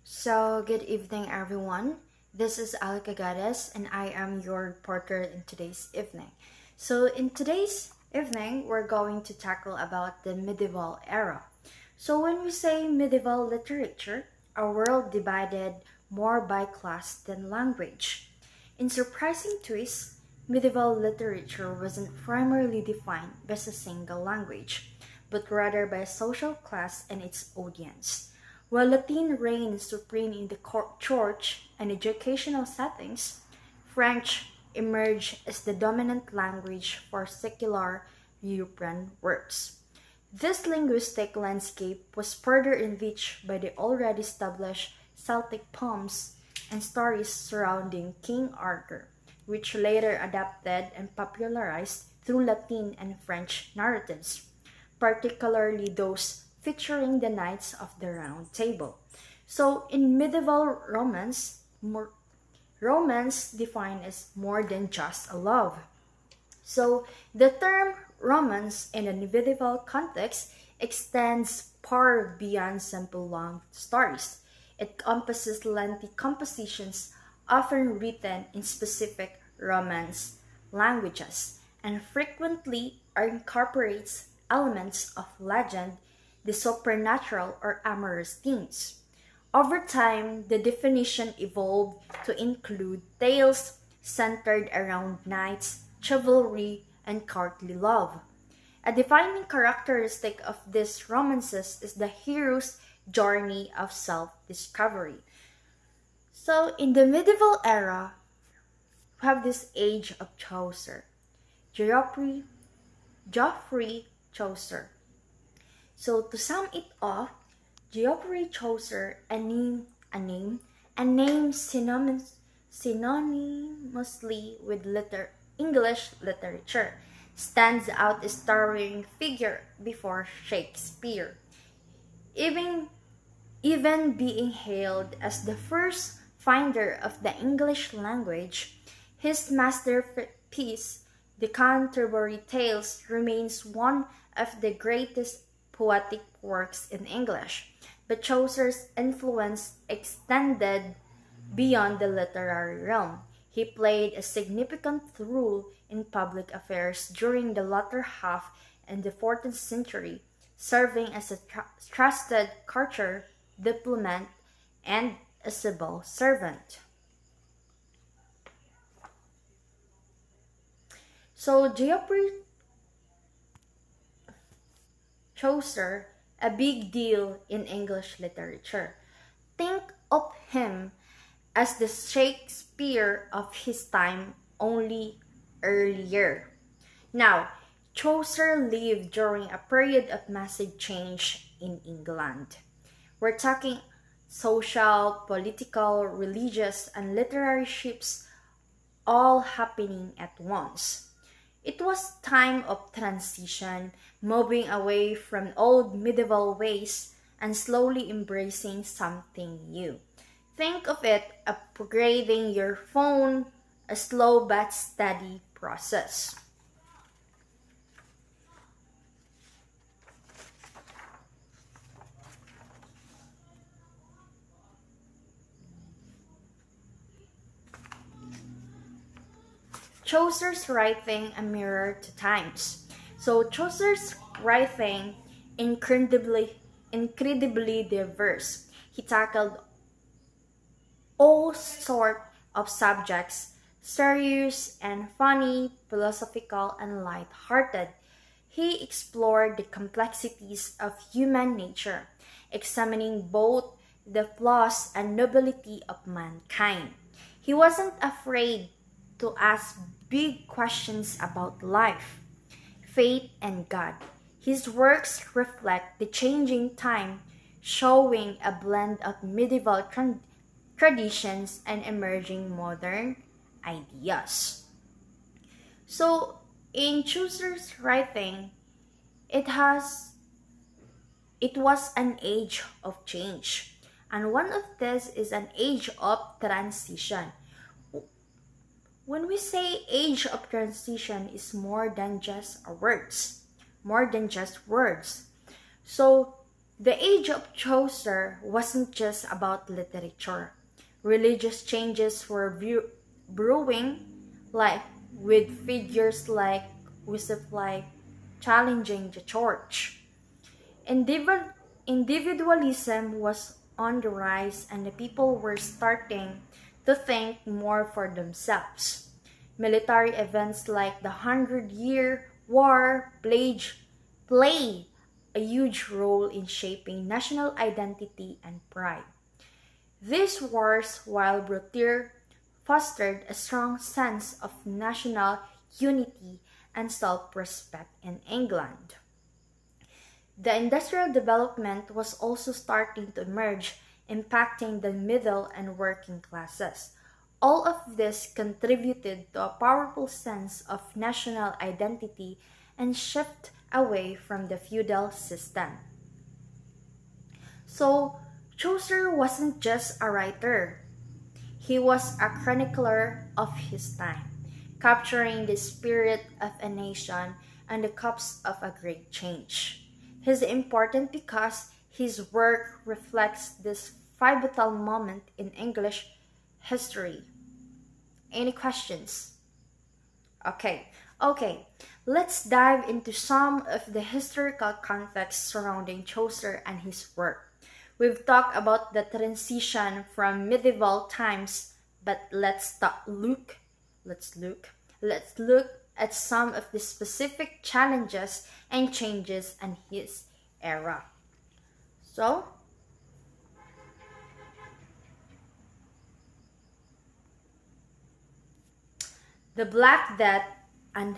Good evening, everyone. This is Alika Gadas, and I am your reporter in today's evening. In today's evening, we're going to tackle about the medieval era. When we say medieval literature, a world divided more by class than language. In surprising twist, medieval literature wasn't primarily defined by a single language, but rather by social class and its audience. While Latin reigned supreme in the church and educational settings, French emerged as the dominant language for secular European works. This linguistic landscape was further enriched by the already established Celtic poems and stories surrounding King Arthur, which later adapted and popularized through Latin and French narratives, particularly those featuring the Knights of the Round Table. In medieval romance defined as more than just a love. The term romance in a medieval context extends far beyond simple long stories. It encompasses lengthy compositions often written in specific Romance languages and frequently incorporates elements of legend, the supernatural, or amorous themes. Over time, the definition evolved to include tales centered around knights, chivalry, and courtly love. A defining characteristic of these romances is the hero's journey of self-discovery. In the medieval era, we have this age of Chaucer, Geoffrey Chaucer. To sum it up, Geoffrey Chaucer, a name synonymously with English literature, stands out as towering figure before Shakespeare, even being hailed as the first finder of the English language. His masterpiece, The Canterbury Tales, remains one of the greatest poetic works in English, but Chaucer's influence extended beyond the literary realm. He played a significant role in public affairs during the latter half of the 14th century, serving as a trusted courtier, diplomat, and a civil servant. Geoffrey Chaucer, a big deal in English literature. Think of him as the Shakespeare of his time, only earlier. Now, Chaucer lived during a period of massive change in England. We're talking social, political, religious, and literary shifts all happening at once. It was time of transition, moving away from old medieval ways and slowly embracing something new. Think of it upgrading your phone, a slow but steady process. Chaucer's writing a mirror to times. Chaucer's writing incredibly diverse. He tackled all sorts of subjects, serious and funny, philosophical and light-hearted. He explored the complexities of human nature, examining both the flaws and nobility of mankind. He wasn't afraid to ask big questions about life, faith, and God. His works reflect the changing time, showing a blend of medieval traditions and emerging modern ideas. In Chaucer's writing, it was an age of change, and one of this is an age of transition. When we say age of transition is more than just words. The age of Chaucer wasn't just about literature. Religious changes were brewing, like with figures like Wycliffe challenging the church. Individualism was on the rise and the people were starting to think more for themselves. Military events like the Hundred-Year War play a huge role in shaping national identity and pride. These wars, while brutal, fostered a strong sense of national unity and self-respect in England. The industrial development was also starting to emerge, impacting the middle and working classes. All of this contributed to a powerful sense of national identity and shift away from the feudal system. So, Chaucer wasn't just a writer, he was a chronicler of his time, capturing the spirit of a nation and the cusp of a great change. He's important because his work reflects this pivotal moment in English history. Any questions? Okay, let's dive into some of the historical context surrounding Chaucer and his work. We've talked about the transition from medieval times, but let's look at some of the specific challenges and changes in his era. So, the Black Death and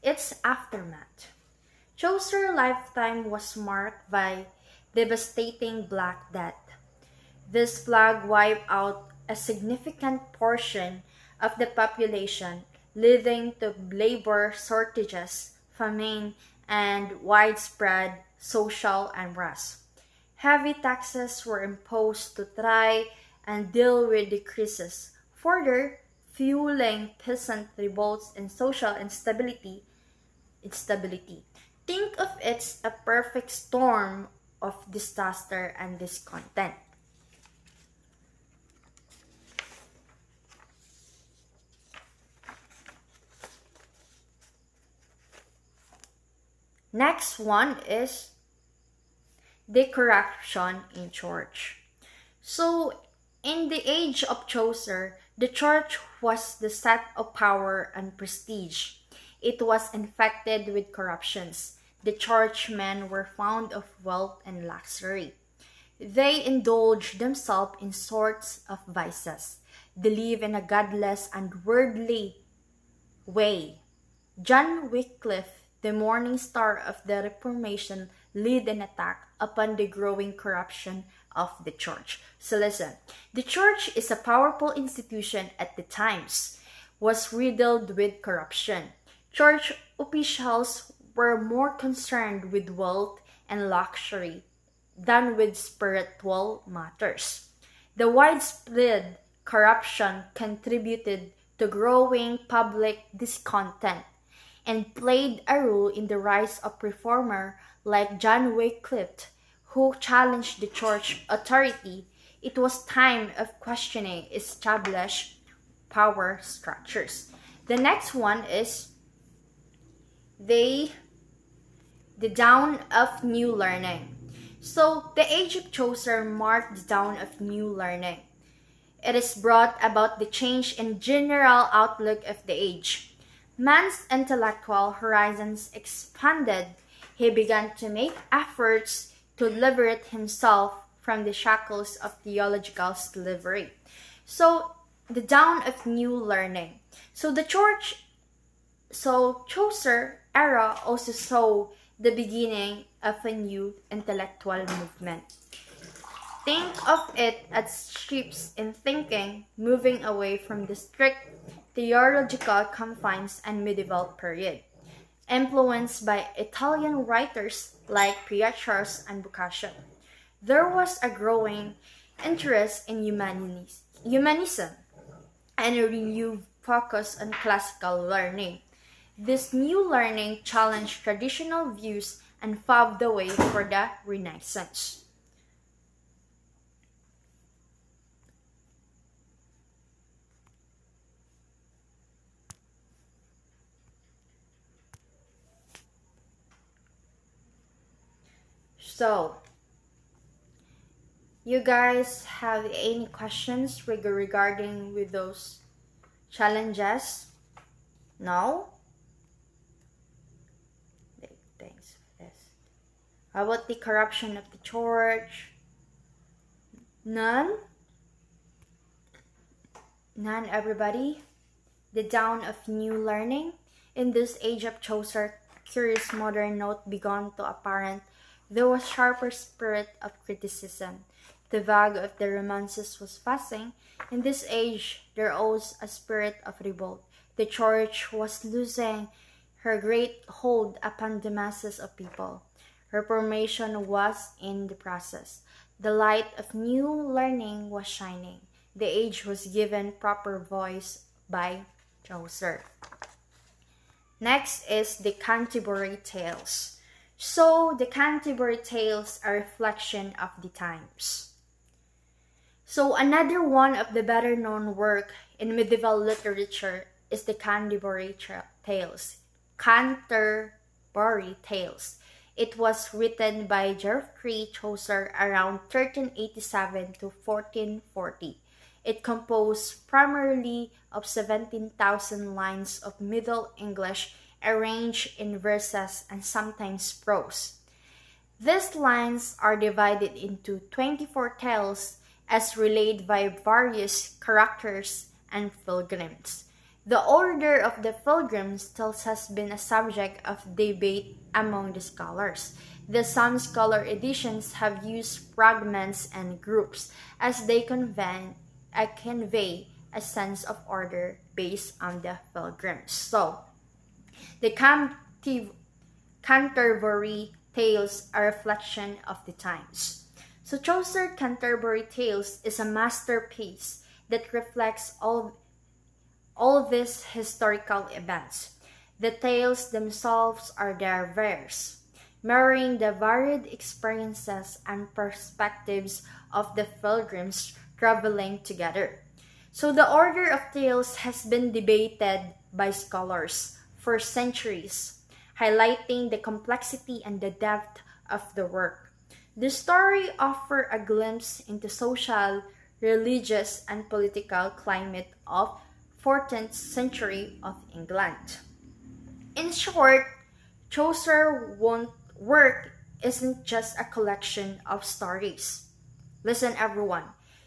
its aftermath. Chaucer's lifetime was marked by devastating Black Death. This plague wiped out a significant portion of the population, leading to labor shortages, famine, and widespread social unrest. Heavy taxes were imposed to try and deal with the crisis, further fueling peasant revolts and social instability. Think of it as a perfect storm of disaster and discontent. Next one is the corruption in church. So, in the age of Chaucer, the church was the seat of power and prestige. It was infected with corruptions. The churchmen were fond of wealth and luxury. They indulged themselves in sorts of vices. They lived in a godless and worldly way. John Wycliffe, the morning star of the Reformation, led an attack upon the growing corruption of the church. So listen, the church is a powerful institution at the times, was riddled with corruption. Church officials were more concerned with wealth and luxury than with spiritual matters. The widespread corruption contributed to growing public discontent and played a role in the rise of reformers like John Wycliffe, who challenged the church authority. It was time of questioning established power structures. The next one is the dawn of new learning. So, the age of Chaucer marked the dawn of new learning. It has brought about the change in general outlook of the age. Man's intellectual horizons expanded. He began to make efforts to liberate himself from the shackles of theological slavery. So, the dawn of new learning. So, Chaucer era also saw the beginning of a new intellectual movement. Think of it as shifts in thinking, moving away from the strict theological confines and medieval period, influenced by Italian writers like Pietro and Boccaccio. There was a growing interest in humanism and a renewed focus on classical learning. This new learning challenged traditional views and paved the way for the Renaissance. So, you guys have any questions regarding with those challenges? No? Thanks for this. How about the corruption of the church? None? None, everybody? The dawn of new learning? In this age of Chaucer, a curious modern note began to apparent, though a sharper spirit of criticism. The vague of the romances was passing. In this age, there was a spirit of revolt. The church was losing her great hold upon the masses of people. Reformation was in the process. The light of new learning was shining. The age was given proper voice by Chaucer. Next is the Canterbury Tales. So, the Canterbury Tales are a reflection of the times. So, another one of the better known work in medieval literature is the Canterbury Tales. Canterbury Tales. It was written by Geoffrey Chaucer around 1387 to 1440. It composed primarily of 17,000 lines of Middle English arranged in verses and sometimes prose. These lines are divided into 24 tales as relayed by various characters and pilgrims. The order of the pilgrims' tales has been a subject of debate among the scholars. Some scholar editions have used fragments and groups as they convey a sense of order based on the pilgrims. So, the Canterbury Tales are a reflection of the times. So, Chaucer's Canterbury Tales is a masterpiece that reflects all these historical events. The tales themselves are diverse, mirroring the varied experiences and perspectives of the pilgrims traveling together. So the order of tales has been debated by scholars for centuries, highlighting the complexity and the depth of the work. The story offers a glimpse into social, religious, and political climate of 14th century of England. In short, Chaucer's work isn't just a collection of stories. Listen, everyone.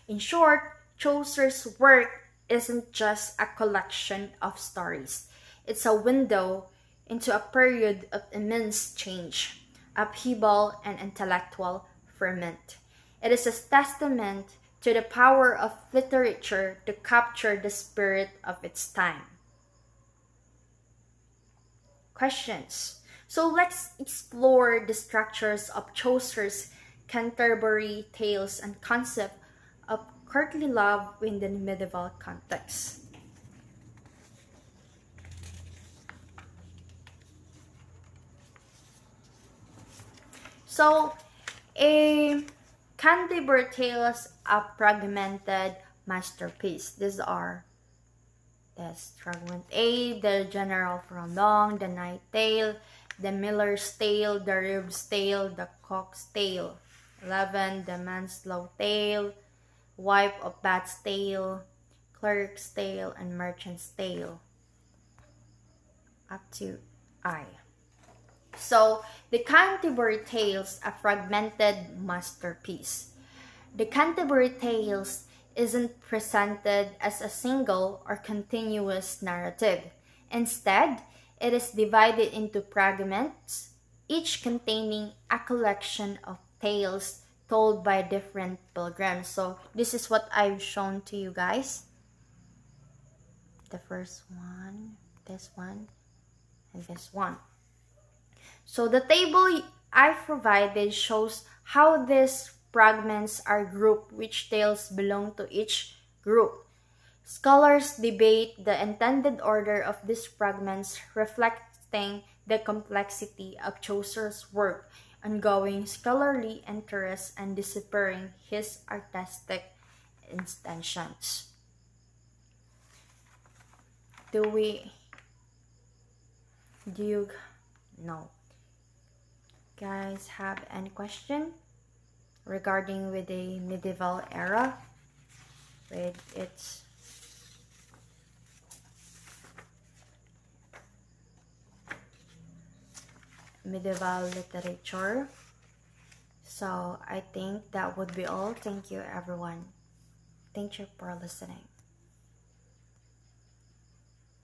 In short, Chaucer's work isn't just a collection of stories. It's a window into a period of immense change, upheaval, and intellectual ferment. It is a testament to the power of literature to capture the spirit of its time. Questions. So let's explore the structures of Chaucer's Canterbury Tales and concept of courtly love in the medieval context. So, a Canterbury Tales, a fragmented masterpiece. These are this fragment A, the General from Long, the Night Tale, the Miller's Tale, the Rib's Tale, the Cock's Tale. 11, the Manslow Tale, Wife of Bat's Tale, Clerk's Tale, and Merchant's Tale. Up to I. So, the Canterbury Tales, a fragmented masterpiece. The Canterbury Tales isn't presented as a single or continuous narrative. Instead, it is divided into fragments, each containing a collection of tales told by different pilgrims. So, this is what I've shown to you guys. The first one, this one, and this one. So the table I provided shows how these fragments are grouped, which tales belong to each group. Scholars debate the intended order of these fragments, reflecting the complexity of Chaucer's work, ongoing scholarly interest, and disappearing his artistic intentions. Do you know, guys have any question regarding with the medieval era with its medieval literature? So I think that would be all. Thank you, everyone. Thank you for listening.